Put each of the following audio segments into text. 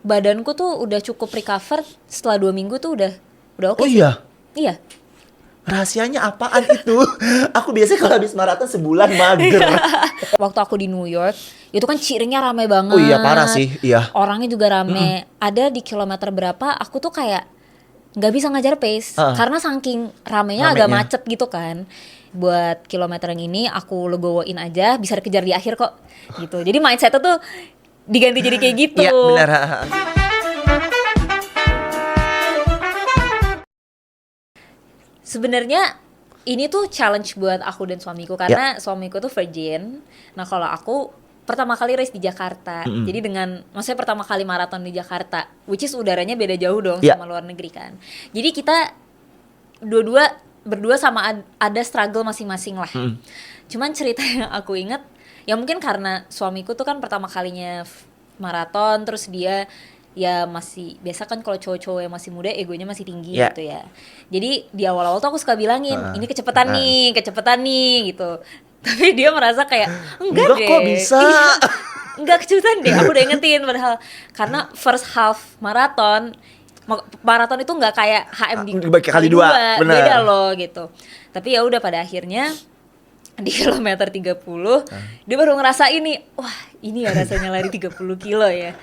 Badanku tuh udah cukup recover setelah 2 minggu tuh udah oke Oh sih. iya, Iya. rahasianya apaan itu? Aku biasanya kalau habis maraton sebulan mager. Waktu aku di New York, itu kan Ciringnya rame Oh iya, parah banget. sih, iya. Orangnya juga rame. Ada di kilometer berapa, aku tuh kayak nggak bisa ngajar pace. Heeh. Karena saking ramenya agak Ramenya. macet gitu kan. Buat kilometer yang ini, aku legowoin aja, bisa dikejar di akhir kok. Gitu. Jadi mindsetnya tuh diganti jadi kayak gitu. Iya, benar. Sebenarnya ini tuh challenge buat aku dan suamiku karena suamiku tuh virgin. Nah, kalau aku pertama kali race di Jakarta. Jadi maksudnya pertama kali maraton di Jakarta, which is udaranya beda jauh dong Iya. sama luar negeri kan. Jadi kita berdua sama ada struggle masing-masing lah. Cuman cerita yang aku inget, ya mungkin karena suamiku tuh kan pertama kalinya maraton, terus dia ya masih biasa kan kalau cowok-cowok yang masih muda egonya masih tinggi Iya. gitu ya. Jadi di awal-awal tuh aku suka bilangin, ini kecepatan nih gitu. Tapi dia merasa kayak enggak deh. Kok bisa? Iya, enggak kecepatan deh. Aku udah ingetin padahal karena first half maraton itu nggak kayak HM Dibagi kali dua, benar. beda loh gitu. Tapi ya udah pada akhirnya di kilometer 30 dia baru ngerasa ini, wah ini ya rasanya lari 30 kilo ya.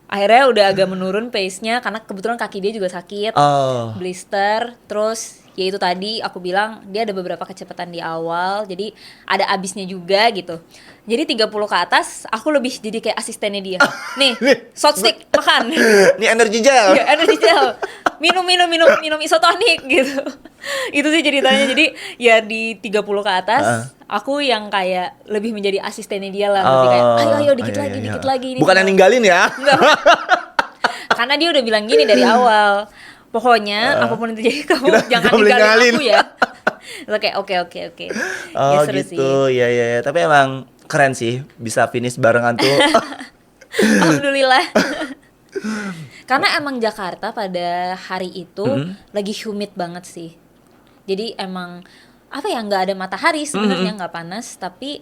Akhirnya udah agak menurun pace-nya karena kebetulan kaki dia juga sakit, Oh. blister. Terus ya itu tadi aku bilang dia ada beberapa kecepatan di awal, jadi ada abisnya juga gitu. Jadi 30 ke atas aku lebih jadi kayak asistennya dia. Nih, shot stick makan. Ini energy gel. Ya, energy gel. Minum isotonik gitu. Itu sih ceritanya. Jadi ya di 30 ke atas aku yang kayak lebih menjadi asistennya dia lah, lebih kayak ayo dikit lagi ini. Bukan yang ninggalin ya. Enggak. Karena dia udah bilang gini dari awal. Pokoknya apapun yang terjadi kamu jangan boleh ninggalin ninggalin. aku ya. Terus kayak oke. Oh Ya, seru sih. gitu, ya. Tapi emang keren sih bisa finish barengan tuh. Alhamdulillah. Karena emang Jakarta pada hari itu lagi humid banget sih. Jadi emang apa ya, nggak ada matahari sebenarnya, nggak panas, tapi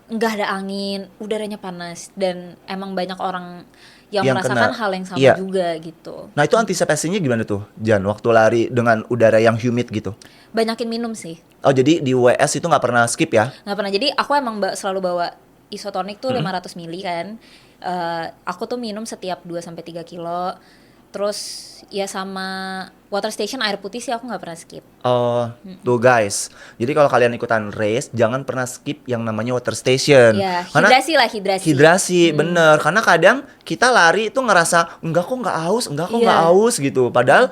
nggak ada angin, udaranya panas, dan emang banyak orang yang merasakan hal yang sama juga gitu. Nah itu antisipasinya gimana tuh, Jan, waktu lari dengan udara yang humid gitu? Banyakin minum sih. Oh jadi di WS itu nggak pernah skip ya? Nggak pernah. Jadi aku emang selalu bawa isotonik tuh 500 mili kan. Aku tuh minum setiap 2-3 kilo. Terus ya sama water station air putih sih aku nggak pernah skip. Oh, tuh guys. Jadi kalau kalian ikutan race, jangan pernah skip yang namanya water station. Ya, Karena hidrasi. hidrasi, bener. Karena kadang kita lari itu ngerasa enggak kok nggak haus gitu. Padahal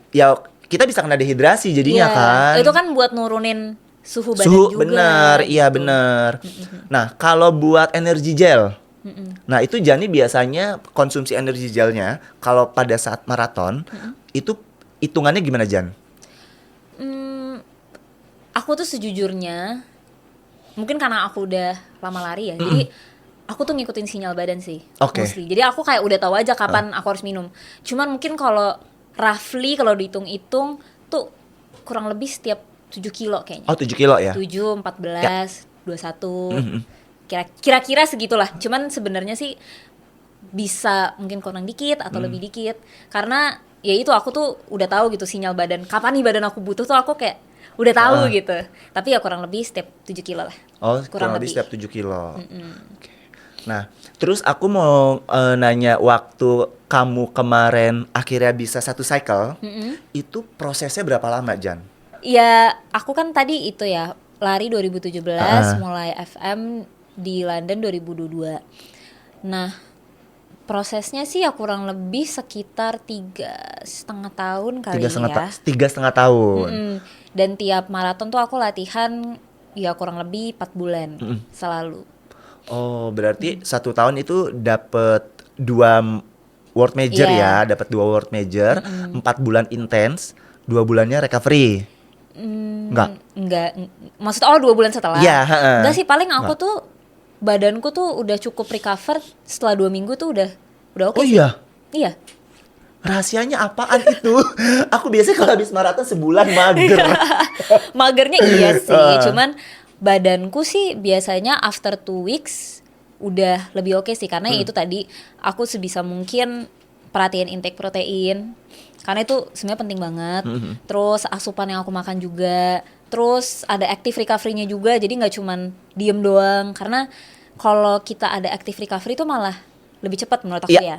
ya kita bisa kena dehidrasi jadinya kan. Itu kan buat nurunin suhu badan juga. Bener, iya gitu. bener. Nah kalau buat energy gel, nah itu Jani biasanya konsumsi energy gelnya kalau pada saat maraton itu hitungannya gimana, Jan? Aku tuh sejujurnya mungkin karena aku udah lama lari ya, jadi aku tuh ngikutin sinyal badan sih, Oke. mostly. Jadi aku kayak udah tahu aja kapan aku harus minum. Cuman mungkin kalau roughly kalau dihitung-hitung tuh kurang lebih setiap 7 kilo kayaknya. Oh 7 kilo ya? 7, 14, 21. Kira-kira segitulah. Cuman sebenarnya sih bisa mungkin kurang dikit atau lebih dikit. Karena ya itu aku tuh udah tahu gitu sinyal badan. Kapan nih badan aku butuh tuh aku kayak udah tahu gitu. Tapi ya kurang lebih setiap 7 kilo lah. Oh kurang lebih setiap 7 kilo. Oke. Nah terus aku mau nanya, waktu kamu kemarin akhirnya bisa 1 cycle, itu prosesnya berapa lama, Jan? Ya aku kan tadi itu ya lari 2017, mulai FM di London 2022. Nah prosesnya sih ya kurang lebih sekitar 3,5 tahun kali ya. 3,5 tahun. Dan tiap maraton tuh aku latihan ya kurang lebih 4 bulan selalu. Oh berarti 1 tahun itu dapet 2 world major Iya. ya, dapat 2 world major, 4 bulan intens, 2 bulannya recovery. Enggak. Maksudnya 2 bulan setelah? Iya, Enggak sih, paling aku tuh badanku tuh udah cukup recover setelah 2 minggu tuh udah oke Oh sih. iya? Iya. Rahasianya apaan itu? Aku biasanya kalau habis maraton sebulan mager. Magernya iya sih, cuman badanku sih biasanya after 2 weeks udah lebih oke sih, karena itu tadi aku sebisa mungkin perhatiin intake protein, karena itu sebenarnya penting banget. Terus asupan yang aku makan juga, terus ada active recovery-nya juga, jadi nggak cuman diem doang, karena kalau kita ada active recovery itu malah lebih cepat menurut aku ya.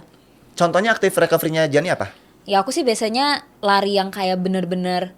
Contohnya active recovery-nya Jani apa? Ya aku sih biasanya lari yang kayak bener-bener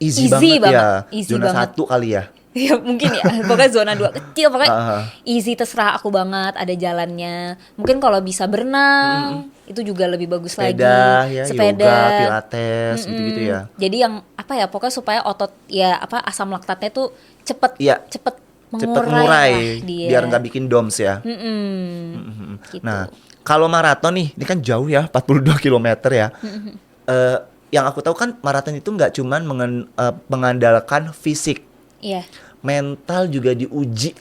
Easy banget. ya. Easy Zona banget. 1 kali ya. Ya mungkin ya, pokoknya zona 2 kecil, pokoknya easy, terserah aku banget, ada jalannya. Mungkin kalau bisa berenang, itu juga lebih bagus Sepeda, lagi. ya, Sepeda, yoga, pilates, gitu-gitu ya. Jadi yang apa ya, pokoknya supaya otot ya apa asam laktatnya tuh cepet Cepet mengurai mengurai, lah dia. biar nggak bikin DOMS ya. Gitu. Nah, kalau maraton nih, ini kan jauh ya, 42 km ya. Yang aku tahu kan maraton itu nggak cuman mengandalkan fisik, Iya. mental juga diuji,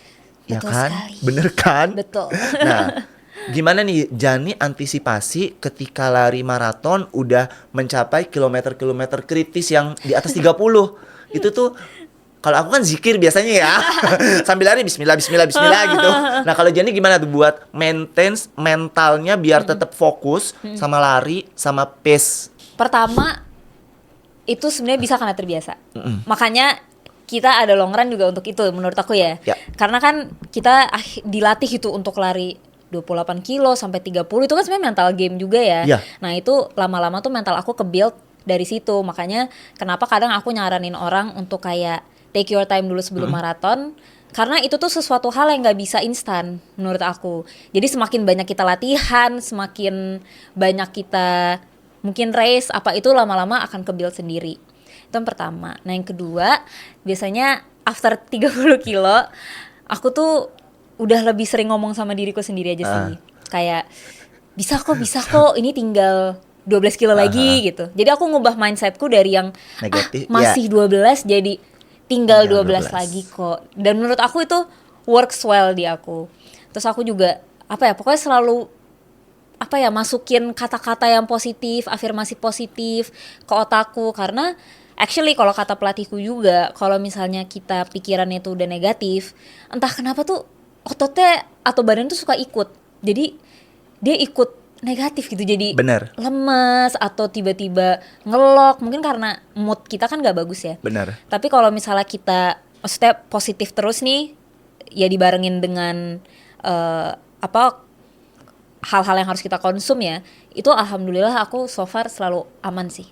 ya Betul kan? sekali. Bener kan? Betul. Nah, gimana nih Jani antisipasi ketika lari maraton udah mencapai kilometer-kilometer kritis yang di atas 30? Itu tuh kalau aku kan zikir biasanya ya. Sambil lari bismillah bismillah bismillah gitu. Nah, kalau Jani gimana tuh buat maintain mentalnya biar tetap fokus sama lari sama pace? Pertama itu sebenarnya bisa karena terbiasa. Makanya kita ada long run juga untuk itu menurut aku ya. Karena kan kita dilatih itu untuk lari 28 kilo sampai 30, itu kan sebenarnya mental game juga ya. Nah, itu lama-lama tuh mental aku ke-build dari situ. Makanya kenapa kadang aku nyaranin orang untuk kayak take your time dulu sebelum maraton. Karena itu tuh sesuatu hal yang gak bisa instan menurut aku. Jadi semakin banyak kita latihan, semakin banyak kita mungkin race, apa itu lama-lama akan ke-build sendiri. Itu yang pertama. Nah, yang kedua, biasanya after 30 kilo, aku tuh udah lebih sering ngomong sama diriku sendiri aja sih. Kayak, bisa kok, ini tinggal 12 kilo lagi gitu. Jadi aku ngubah mindsetku dari yang negatif, masih 12 jadi tinggal 12 lagi kok. Dan menurut aku itu works well di aku. Terus aku juga, pokoknya selalu masukin kata-kata yang positif, afirmasi positif ke otakku. Karena actually kalau kata pelatihku juga, kalau misalnya kita pikirannya itu udah negatif, entah kenapa tuh ototnya atau badan tuh suka ikut. Jadi dia ikut negatif gitu, jadi lemes atau tiba-tiba ngelok. Mungkin karena mood kita kan gak bagus ya. Tapi kalau misalnya kita maksudnya positif terus nih, ya dibarengin dengan hal-hal yang harus kita konsum ya, itu alhamdulillah aku so far selalu aman sih.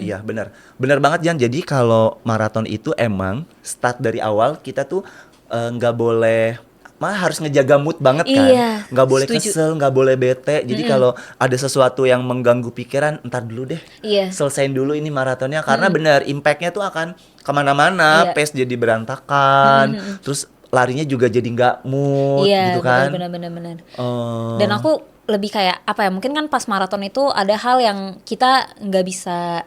Iya benar banget Jan. Jadi kalau maraton itu emang start dari awal kita tuh nggak boleh, malah harus ngejaga mood banget kan. Nggak boleh kesel, nggak boleh bete. Jadi kalau ada sesuatu yang mengganggu pikiran, entar dulu deh, selesain dulu ini maratonnya. Karena benar impactnya tuh akan kemana-mana. Pace jadi berantakan, terus larinya juga jadi nggak mood gitu kan. Benar. Dan aku lebih kayak mungkin kan pas maraton itu ada hal yang kita nggak bisa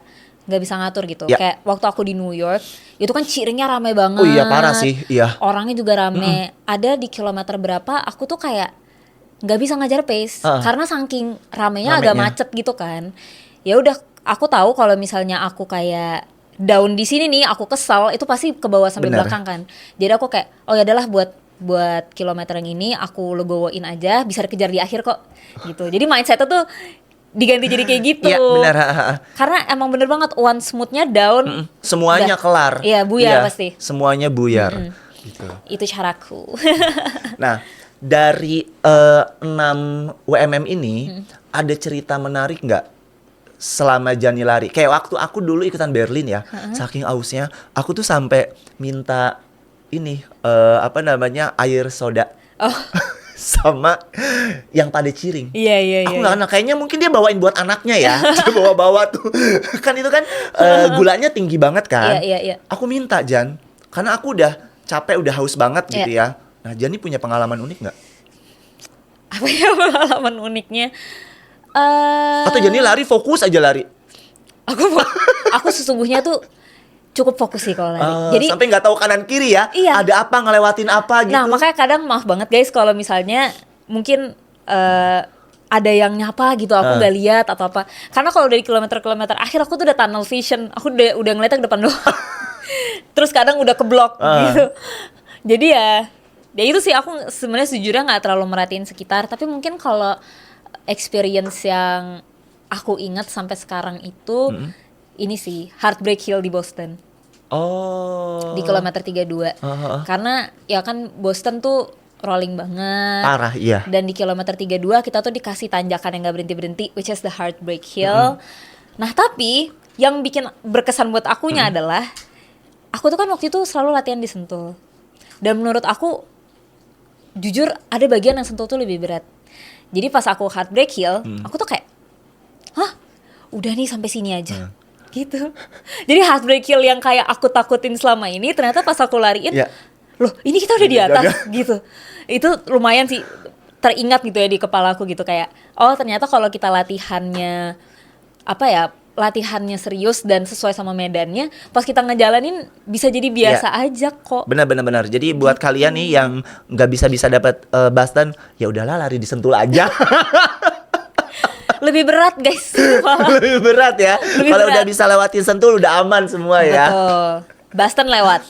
ngatur gitu. Kayak waktu aku di New York itu kan ciringnya rame banget. Oh iya parah sih. Orangnya juga rame. Ada di kilometer berapa aku tuh kayak nggak bisa ngajar pace karena saking ramenya agak macet gitu kan. Ya udah, aku tahu kalau misalnya aku kayak down di sini nih, aku kesel, itu pasti ke bawah sampai belakang kan. Jadi aku kayak, ya adalah buat kilometer yang ini aku legowoin aja, bisa dikejar di akhir kok gitu. Jadi mindsetnya tuh diganti jadi kayak gitu. Iya benar. Karena emang bener banget, once moodnya down, semuanya kelar. Iya buyar pasti. Semuanya buyar. Gitu. Itu caraku. Nah, dari 6 WMM ini ada cerita menarik nggak selama Jani lari? Kayak waktu aku dulu ikutan Berlin ya, saking ausnya, aku tuh sampai minta ini air soda. Sama yang pada ciring. Iya. Aku nggak kenal, kayaknya mungkin dia bawain buat anaknya ya. Dia bawa tuh. Kan itu kan gulanya tinggi banget kan. Iya. Aku minta Jan, karena aku udah capek, udah haus banget gitu ya. Nah, Jani punya pengalaman unik nggak? Apa ya pengalaman uniknya? Atau Jani lari fokus aja lari? Aku sesungguhnya tuh cukup fokus sih kalau lari. Jadi sampai nggak tahu kanan kiri ya. Ada apa, ngelewatin apa gitu. Nah makanya kadang maaf banget guys kalau misalnya mungkin ada yang nyapa gitu, aku nggak lihat atau apa. Karena kalau dari kilometer akhir aku tuh udah tunnel vision. Aku udah ngeliatnya ke depan doang. Terus kadang udah keblok gitu. Jadi ya Ya itu sih, aku sebenarnya sejujurnya nggak terlalu merhatiin sekitar, tapi mungkin kalau experience yang aku ingat sampai sekarang itu ini sih, Heartbreak Hill di Boston. Oh. Di kilometer 32. Karena ya kan Boston tuh rolling banget. Parah, iya. Dan di kilometer 32 kita tuh dikasih tanjakan yang gak berhenti-berhenti, which is the Heartbreak Hill. Nah tapi yang bikin berkesan buat akunya adalah aku tuh kan waktu itu selalu latihan di Sentul. Dan menurut aku, jujur ada bagian yang Sentul tuh lebih berat. Jadi pas aku Heartbreak Hill, aku tuh kayak, hah? Udah nih sampai sini aja. Gitu. Jadi Heartbreak Hill yang kayak aku takutin selama ini, ternyata pas aku lariin, loh ini kita udah di atas gitu. Itu lumayan sih teringat gitu ya di kepala aku gitu, kayak oh ternyata kalau kita latihannya latihannya serius dan sesuai sama medannya, pas kita ngejalanin bisa jadi biasa aja kok. Benar. Jadi buat kalian nih yang nggak bisa dapat Boston, ya udahlah lari di Sentul aja. Lebih berat guys. Lebih berat ya. Kalau udah bisa lewatin Sentul udah aman semua ya. Betul. Boston lewat.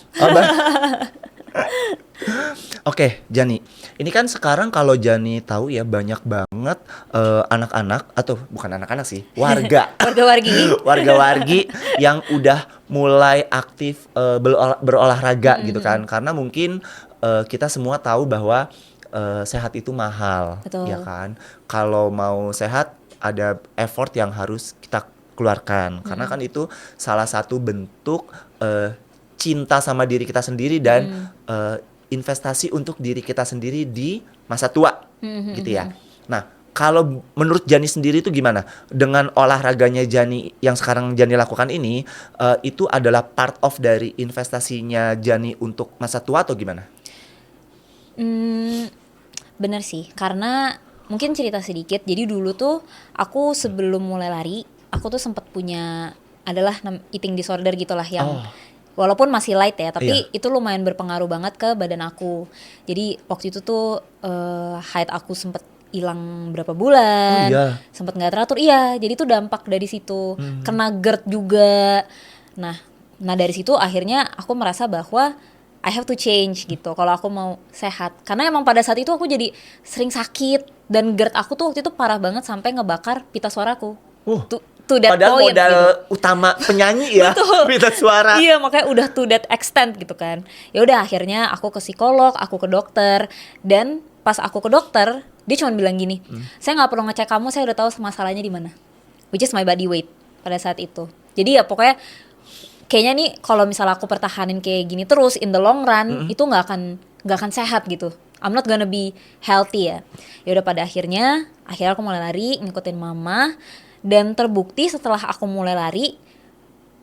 Oke, Jani. Ini kan sekarang kalau Jani tahu ya banyak banget anak-anak atau bukan anak-anak sih, warga-wargi yang udah mulai aktif berolahraga gitu kan. Karena mungkin kita semua tahu bahwa sehat itu mahal. Betul. Ya kan. Kalau mau sehat ada effort yang harus kita keluarkan karena kan itu salah satu bentuk cinta sama diri kita sendiri dan investasi untuk diri kita sendiri di masa tua gitu ya. Nah kalau menurut Jani sendiri itu gimana dengan olahraganya Jani yang sekarang Jani lakukan ini, itu adalah part of dari investasinya Jani untuk masa tua atau gimana? Bener sih, karena mungkin cerita sedikit. Jadi dulu tuh aku sebelum mulai lari, aku tuh sempat punya eating disorder gitulah yang walaupun masih light ya, tapi itu lumayan berpengaruh banget ke badan aku. Jadi waktu itu tuh height aku sempat hilang berapa bulan, sempat nggak teratur. Iya, jadi tuh dampak dari situ. Kena GERD juga. Nah dari situ akhirnya aku merasa bahwa I have to change gitu kalau aku mau sehat. Karena emang pada saat itu aku jadi sering sakit dan GERD aku tuh waktu itu parah banget sampai ngebakar pita suaraku. To that padahal point, modal gitu. utama penyanyi ya, pita suara. Iya, makanya udah to that extent gitu kan. Ya udah akhirnya aku ke psikolog, aku ke dokter, dan pas aku ke dokter dia cuma bilang gini, saya nggak perlu ngecek kamu, saya udah tahu masalahnya di mana, which is my body weight pada saat itu. Jadi ya pokoknya kayaknya nih kalau misalnya aku pertahanin kayak gini terus in the long run itu nggak akan sehat gitu. I'm not gonna be healthy ya. Ya udah pada akhirnya aku mulai lari ngikutin mama dan terbukti setelah aku mulai lari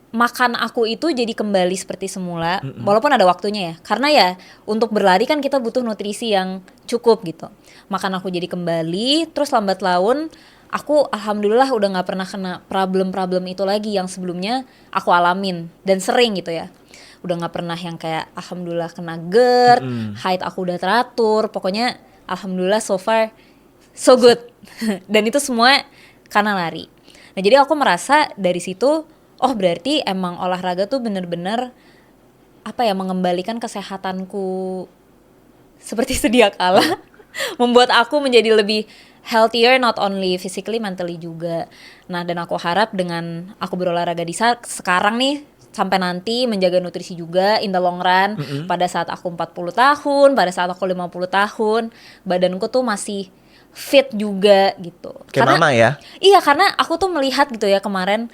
makan aku itu jadi kembali seperti semula walaupun ada waktunya ya. Karena ya untuk berlari kan kita butuh nutrisi yang cukup gitu. Makan aku jadi kembali terus lambat laun aku alhamdulillah udah gak pernah kena problem-problem itu lagi yang sebelumnya aku alamin dan sering gitu ya. Udah gak pernah yang kayak alhamdulillah kena GERD, height aku udah teratur, pokoknya alhamdulillah so far so good. Dan itu semua karena lari. Nah jadi aku merasa dari situ, oh berarti emang olahraga tuh bener-bener mengembalikan kesehatanku seperti sedia kala. Membuat aku menjadi lebih healthier, not only physically, mentally juga. Nah dan aku harap dengan aku berolahraga di sekarang nih, sampai nanti menjaga nutrisi juga in the long run, pada saat aku 40 tahun, pada saat aku 50 tahun, badanku tuh masih fit juga gitu. Kayak mama ya? Iya, karena aku tuh melihat gitu ya kemarin,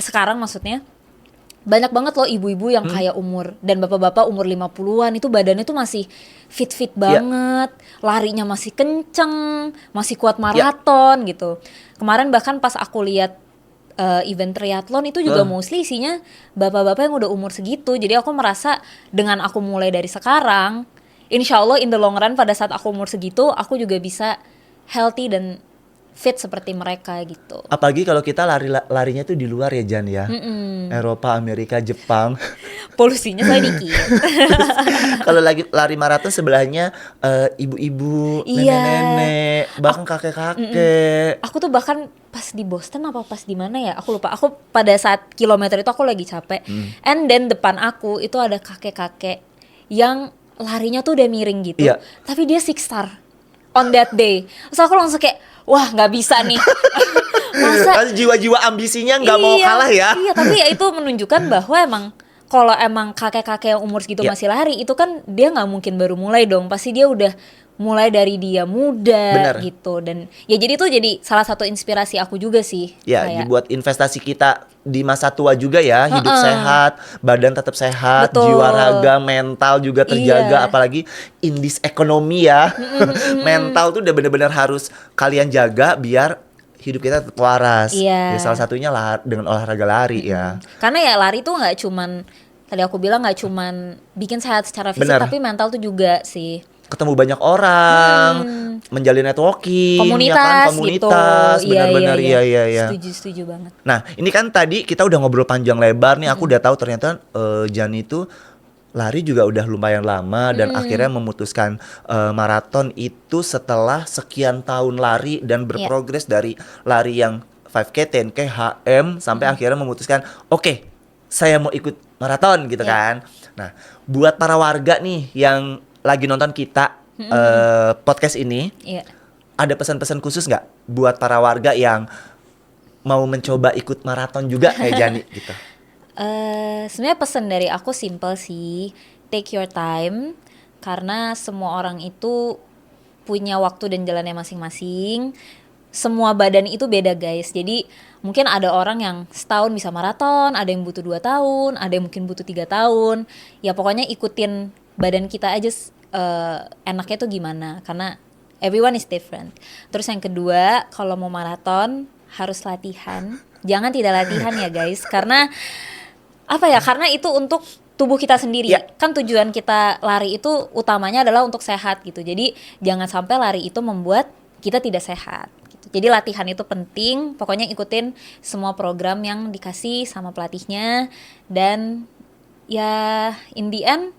sekarang maksudnya, banyak banget loh ibu-ibu yang kayak umur dan bapak-bapak umur 50-an itu badannya tuh masih fit-fit banget, larinya masih kenceng, masih kuat maraton gitu. Kemarin bahkan pas aku lihat event triathlon itu juga mostly isinya bapak-bapak yang udah umur segitu. Jadi aku merasa dengan aku mulai dari sekarang, insya Allah in the long run pada saat aku umur segitu aku juga bisa healthy dan fit seperti mereka gitu. Apalagi kalau kita larinya tuh di luar ya Jan ya. Eropa, Amerika, Jepang. Polusinya saya dikit. Kalau lagi lari maraton sebelahnya ibu-ibu, nenek-nenek, bahkan kakek-kakek. Aku tuh bahkan pas di Boston apa pas di mana ya? Aku lupa. Aku pada saat kilometer itu aku lagi capek. And then depan aku itu ada kakek-kakek yang larinya tuh udah miring gitu, Iya. tapi dia 6 star on that day. Terus aku langsung kayak, wah nggak bisa nih. Masa Jiwa-jiwa ambisinya nggak mau kalah ya. Iya, tapi ya itu menunjukkan bahwa emang kalau emang kakek-kakek yang umur segitu Iya. masih lari, itu kan dia nggak mungkin baru mulai dong. Pasti dia udah mulai dari dia muda Bener. gitu. Dan ya jadi itu jadi salah satu inspirasi aku juga sih. Ya, Kayak, dibuat investasi kita di masa tua juga ya, hidup sehat, badan tetap sehat, Betul. jiwa raga, mental juga terjaga, Iya. apalagi in this ekonomi ya. Mental tuh udah bener-bener harus kalian jaga biar hidup kita tetap waras. Iya. Ya, salah satunya dengan olahraga lari ya. karena ya lari tuh nggak cuman, tadi aku bilang nggak cuman bikin sehat secara fisik, Bener. tapi mental tuh juga sih. Ketemu banyak orang, menjalin networking, ya kan? Komunitas Komunitas, gitu. benar-benar iya. Setuju banget. Nah, ini kan tadi kita udah ngobrol panjang lebar nih, aku udah tahu ternyata Jani itu lari juga udah lumayan lama dan akhirnya memutuskan maraton itu setelah sekian tahun lari dan berprogres dari lari yang 5K, 10K, HM sampai akhirnya memutuskan, oke, saya mau ikut maraton gitu kan. Nah, buat para warga nih yang lagi nonton kita podcast ini, Iya. ada pesan-pesan khusus nggak buat para warga yang mau mencoba ikut maraton juga kayak Jani gitu? Sebenarnya pesan dari aku simple sih, take your time, karena semua orang itu punya waktu dan jalannya masing-masing. Semua badan itu beda guys, jadi mungkin ada orang yang setahun bisa maraton, ada yang butuh 2 tahun, ada yang mungkin butuh 3 tahun. Ya pokoknya ikutin badan kita aja enaknya tuh gimana, karena everyone is different. Terus yang kedua, kalau mau maraton harus latihan, jangan tidak latihan ya guys, karena apa ya, karena itu untuk tubuh kita sendiri. Ya. Kan tujuan kita lari itu utamanya adalah untuk sehat gitu. Jadi jangan sampai lari itu membuat kita tidak sehat gitu. Jadi latihan itu penting. Pokoknya ikutin semua program yang dikasih sama pelatihnya. Dan ya in the end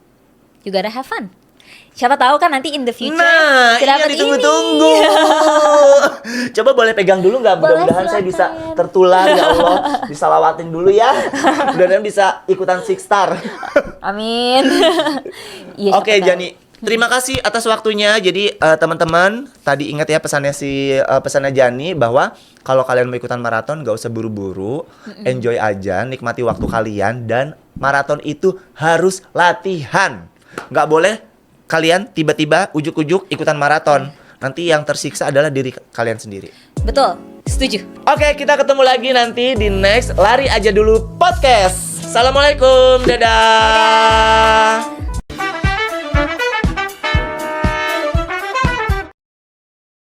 you gotta have fun. Siapa tahu kan nanti in the future Nah, bisa ini yang dapet ditunggu-tunggu. Coba boleh pegang dulu nggak? Boleh, Mudah-mudahan saya bisa silakan. tertular ya Allah. Disalawatin dulu ya. Mudah-mudahan bisa ikutan 6 star. Amin. Iya, Oke, siapa tahu. Jani. Terima kasih atas waktunya. Jadi teman-teman, tadi ingat ya pesannya Jani bahwa kalau kalian mau ikutan maraton nggak usah buru-buru, enjoy aja, nikmati waktu kalian, dan maraton itu harus latihan. Nggak boleh kalian tiba-tiba ujuk-ujuk ikutan maraton. Nanti yang tersiksa adalah diri kalian sendiri. Betul, setuju. Oke, kita ketemu lagi nanti di next Lari Aja Dulu Podcast. Assalamualaikum, dadah.